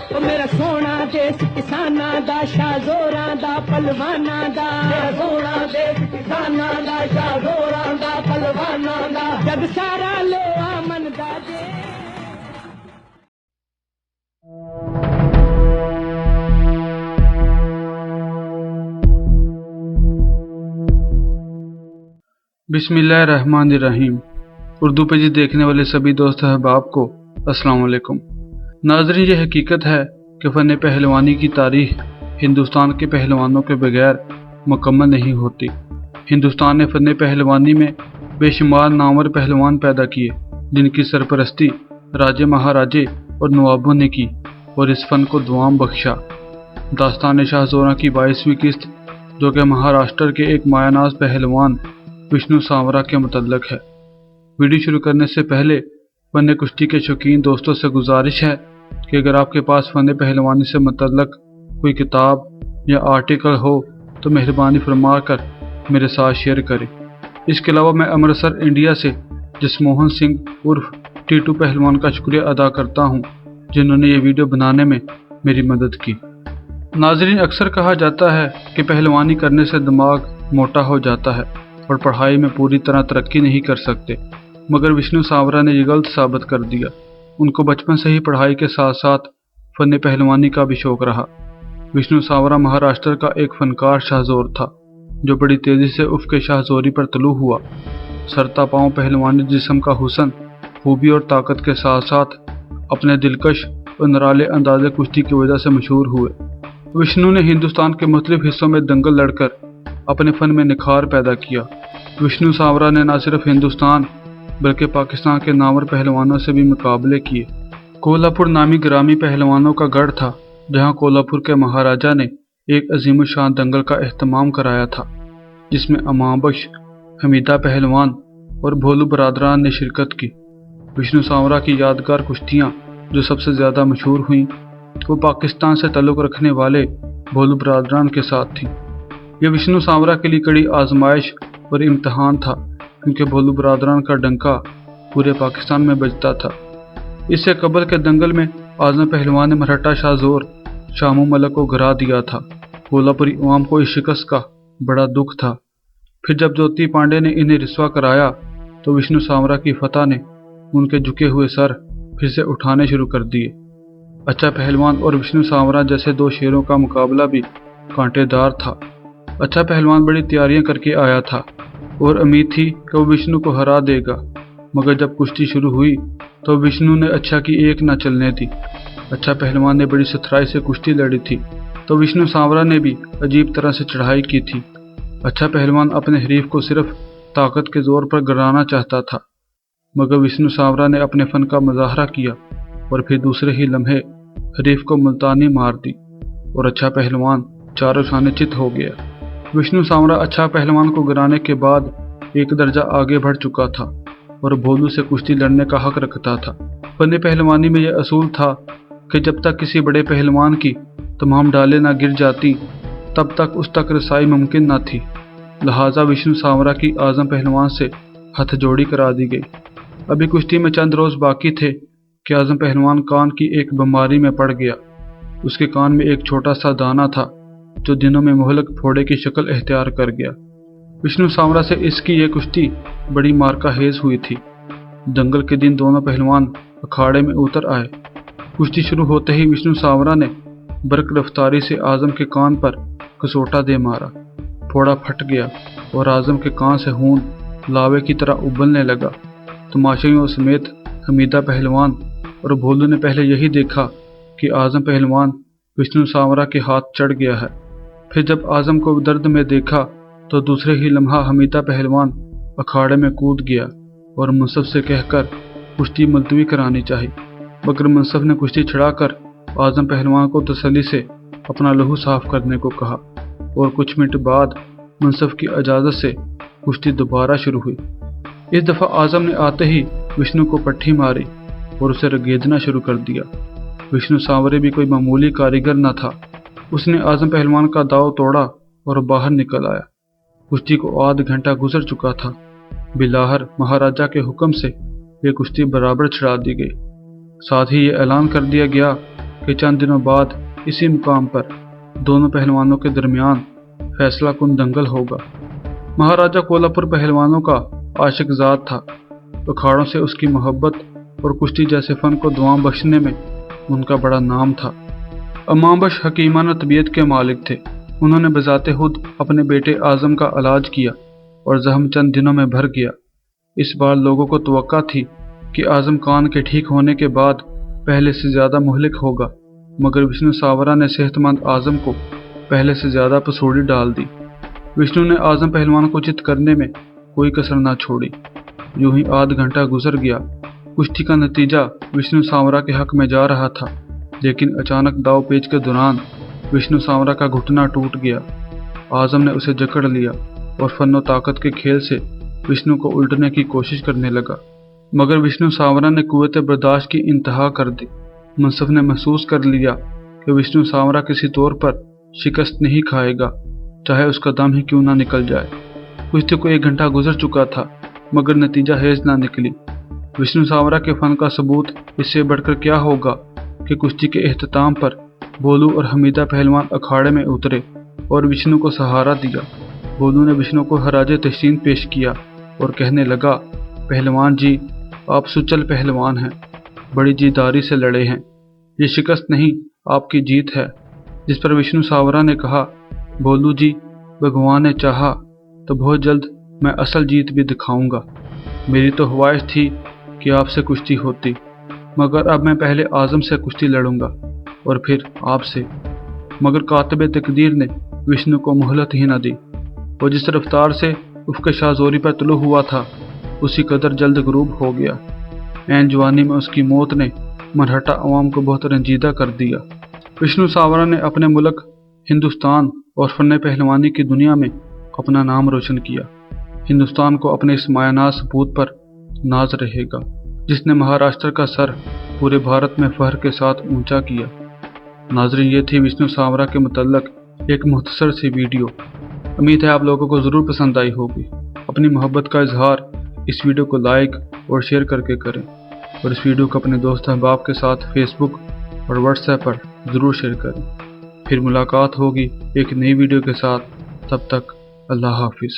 ओ मेरा सोना देश किसाना दा शाह जोरां दा पहलवाना दा मेरा सोना देश किसाना दा शाह जोरां दा पहलवाना दा जग सारा लोआ मन दा जे बिस्मिल्लाहिर्रहमानिर्रहीम। उर्दू पेज देखने वाले सभी दोस्त अहबाब को अस्सलाम वालेकुम। नाज़रीन, ये हकीकत है कि फ़न पहलवानी की तारीख़ हिंदुस्तान के पहलवानों के बगैर मुकम्मल नहीं होती। हिंदुस्तान ने फ़न पहलवानी में बेशुमार नामवर पहलवान पैदा किए, जिनकी सरपरस्ती राजे महाराजे और नवाबों ने की और इस फ़न को दुआम बख्शा। दास्तान शाह जोरा की 22वीं किस्त, जो कि महाराष्ट्र के एक मायानाज पहलवान विष्णु सांवरा के मुतल्लक है। वीडियो शुरू करने से पहले फ़न कुश्ती के शौकीन दोस्तों से गुजारिश है कि अगर आपके पास फ़न पहलवानी से मुतल्लक कोई किताब या आर्टिकल हो तो मेहरबानी फरमा कर मेरे साथ शेयर करें। इसके अलावा मैं अमृतसर इंडिया से जसमोहन सिंह उर्फ टीटू पहलवान का शुक्रिया अदा करता हूँ, जिन्होंने ये वीडियो बनाने में मेरी मदद की। नाज़रीन, अक्सर कहा जाता है कि पहलवानी करने से दिमाग मोटा हो जाता है और पढ़ाई में पूरी तरह तरक्की नहीं कर सकते, मगर विष्णु सांवरा ने ये गलत साबित कर दिया। उनको बचपन से ही पढ़ाई के साथ साथ फ़न पहलवानी का भी शौक रहा। विष्णु सांवरा महाराष्ट्र का एक फनकार शाहजोर था, जो बड़ी तेज़ी से उफ़ के शाहजोरी पर तलू हुआ। सरता पाँव पहलवानी जिस्म का हुस्न, खूबी और ताकत के साथ साथ अपने दिलकश और निराले अंदाज़े कुश्ती की वजह से मशहूर हुए। विष्णु ने हिंदुस्तान के मुख्तलिफ हिस्सों में दंगल लड़कर अपने फ़न में निखार पैदा किया। विष्णु सांवरा ने न सिर्फ हिंदुस्तान बल्कि पाकिस्तान के नामवर पहलवानों से भी मुकाबले किए। कोल्हापुर नामी ग्रामी पहलवानों का गढ़ था, जहां कोल्हापुर के महाराजा ने एक अजीम शान दंगल का एहतमाम कराया था, जिसमें अमाबख्श, हमीदा पहलवान और भोलू बरादरान ने शिरकत की। विष्णु सांवरा की यादगार कुश्तियाँ जो सबसे ज़्यादा मशहूर हुईं, वो पाकिस्तान से ताल्लुक़ रखने वाले भोलू बरादरान के साथ थी। यह विष्णु सांवरा के लिए कड़ी आजमाइश और इम्तहान था, क्योंकि भोलू बरादरान का डंका पूरे पाकिस्तान में बजता था। इससे कबल के दंगल में आज़म पहलवान ने मराठा शाहजोर शामू मलक को गिरा दिया था। कोल्हापुरी अवाम को इस शिकस्त का बड़ा दुख था। फिर जब ज्योति पांडे ने इन्हें रिस्वा कराया तो विष्णु सांवरा की फतह ने उनके झुके हुए सर फिर से उठाने शुरू कर दिए। अच्छा पहलवान और विष्णु सांवरा जैसे दो शेरों का मुकाबला भी कांटेदार था। अच्छा पहलवान बड़ी तैयारियां करके आया था और उम्मीद थी कि वो विष्णु को हरा देगा, मगर जब कुश्ती शुरू हुई तो विष्णु ने अच्छा की एक न चलने दी। अच्छा पहलवान ने बड़ी सथराई से कुश्ती लड़ी थी तो विष्णु सांवरा ने भी अजीब तरह से चढ़ाई की थी। अच्छा पहलवान अपने हरीफ को सिर्फ ताकत के जोर पर गिराना चाहता था, मगर विष्णु सांवरा ने अपने फन का मुजाहरा किया और फिर दूसरे ही लम्हे हरीफ को मुल्तानी मार दी और अच्छा पहलवान चारों शाने चित हो गया। विष्णु सांवरा अच्छा पहलवान को गिराने के बाद एक दर्जा आगे बढ़ चुका था और भोलू से कुश्ती लड़ने का हक रखता था। फ़न पहलवानी में यह असूल था कि जब तक किसी बड़े पहलवान की तमाम डालें ना गिर जाती, तब तक उस तक रसाई मुमकिन न थी। लिहाजा विष्णु सांवरा की आज़म पहलवान से हथजोड़ी करा दी गई। अभी कुश्ती में चंद रोज़ बाकी थे कि आज़म पहलवान कान की एक बीमारी में पड़ गया। उसके कान में एक छोटा सा दाना था जो दिनों में मोहलक फोड़े की शक्ल इख्तियार कर गया। विष्णु सांवरा से इसकी यह कुश्ती बड़ी मार्का हेज हुई थी। दंगल के दिन दोनों पहलवान अखाड़े में उतर आए। कुश्ती शुरू होते ही विष्णु सांवरा ने बर्क रफ्तारी से आज़म के कान पर कसोटा दे मारा। फोड़ा फट गया और आज़म के कान से खून लावे की तरह उबलने लगा। तमाशाइयों समेत हमीदा पहलवान और भोलू ने पहले यही देखा कि आज़म पहलवान विष्णु सांवरा के हाथ चढ़ गया है। फिर जब आज़म को दर्द में देखा तो दूसरे ही लम्हा हमीदा पहलवान अखाड़े में कूद गया और मुंसफ से कहकर कुश्ती मुलतवी करानी चाहिए, मगर मुंसफ ने कुश्ती छड़ाकर आज़म पहलवान को तसल्ली से अपना लहू साफ करने को कहा और कुछ मिनट बाद मुंसफ की इजाज़त से कुश्ती दोबारा शुरू हुई। इस दफ़ा आज़म ने आते ही विष्णु को पट्टी मारी और उसे रगेदना शुरू कर दिया। विष्णु सांवरे भी कोई मामूली कारीगर न था। उसने आज़म पहलवान का दाव तोड़ा और बाहर निकल आया। कुश्ती को आध घंटा गुजर चुका था। बिलाहर महाराजा के हुक्म से यह कुश्ती बराबर छड़ा दी गई। साथ ही ये ऐलान कर दिया गया कि चंद दिनों बाद इसी मुकाम पर दोनों पहलवानों के दरमियान फैसला कुन दंगल होगा। महाराजा कोल्हापुर पहलवानों का आशिक ज़ात था। अखाड़ों से उसकी मोहब्बत और कुश्ती जैसे फन को दुआ बख्शने में उनका बड़ा नाम था। अमाबश हकीमाना तबीयत के मालिक थे। उन्होंने बजाते खुद अपने बेटे आजम का इलाज किया और जख्म चंद दिनों में भर गया। इस बार लोगों को तवक्का थी कि आजम खान के ठीक होने के बाद पहले से ज़्यादा मुहलिक होगा, मगर विष्णु सावरा ने सेहतमंद आजम को पहले से ज़्यादा पसूड़ी डाल दी। विष्णु ने आजम पहलवान को चित करने में कोई कसर न छोड़ी। यूं ही आध घंटा गुजर गया। कुश्ती का नतीजा विष्णु सांवरा के हक में जा रहा था, लेकिन अचानक दाव पेच के दौरान विष्णु सांवरा का घुटना टूट गया। आजम ने उसे जकड़ लिया और फन्नो ताकत के खेल से विष्णु को उल्टने की कोशिश करने लगा, मगर विष्णु सांवरा ने कुव्वत बर्दाश्त की इंतहा कर दी। मुंसफ ने महसूस कर लिया कि विष्णु सांवरा किसी तौर पर शिकस्त नहीं खाएगा, चाहे उसका दम ही क्यों ना निकल जाए। कुश्ती को 1 घंटा गुजर चुका था, मगर नतीजा हेज ना निकली। विष्णु सांवरा के फन का सबूत इससे बढ़कर क्या होगा कि कुश्ती के एहतताम पर बोलू और हमीदा पहलवान अखाड़े में उतरे और विष्णु को सहारा दिया। बोलू ने विष्णु को हराजे तहसीन पेश किया और कहने लगा, पहलवान जी, आप सुचल पहलवान हैं, बड़ी जीदारी से लड़े हैं, ये शिकस्त नहीं आपकी जीत है। जिस पर विष्णु सांवरा ने कहा, बोलू जी, भगवान ने चाहा तो बहुत जल्द मैं असल जीत भी दिखाऊंगा। मेरी तो ख्वाहिश थी कि आपसे कुश्ती होती, मगर अब मैं पहले आजम से कुश्ती लड़ूंगा और फिर आपसे। मगर कातिब तकदीर ने विष्णु को मोहलत ही न दी। वो जिस रफ्तार से उफ़क़ शाहज़ोरी पर तुलू हुआ था, उसी कदर जल्द गरूब हो गया। ऐन जवानी में उसकी मौत ने मरहटा अवाम को बहुत रंजीदा कर दिया। विष्णु सांवरा ने अपने मुल्क हिंदुस्तान और फ़न पहलवानी की दुनिया में अपना नाम रोशन किया। हिंदुस्तान को अपने इस मायानाज़ सपूत पर नाज रहेगा, जिसने महाराष्ट्र का सर पूरे भारत में फख्र के साथ ऊंचा किया। नाज़रीन, ये थी विष्णु सांवरा के मुतल्लक एक मुख्तसर सी वीडियो। उम्मीद है आप लोगों को ज़रूर पसंद आई होगी। अपनी मोहब्बत का इजहार इस वीडियो को लाइक और शेयर करके करें, और इस वीडियो को अपने दोस्त अहबाब के साथ फेसबुक और व्हाट्सएप पर ज़रूर शेयर करें। फिर मुलाकात होगी एक नई वीडियो के साथ। तब तक अल्लाह हाफिज़।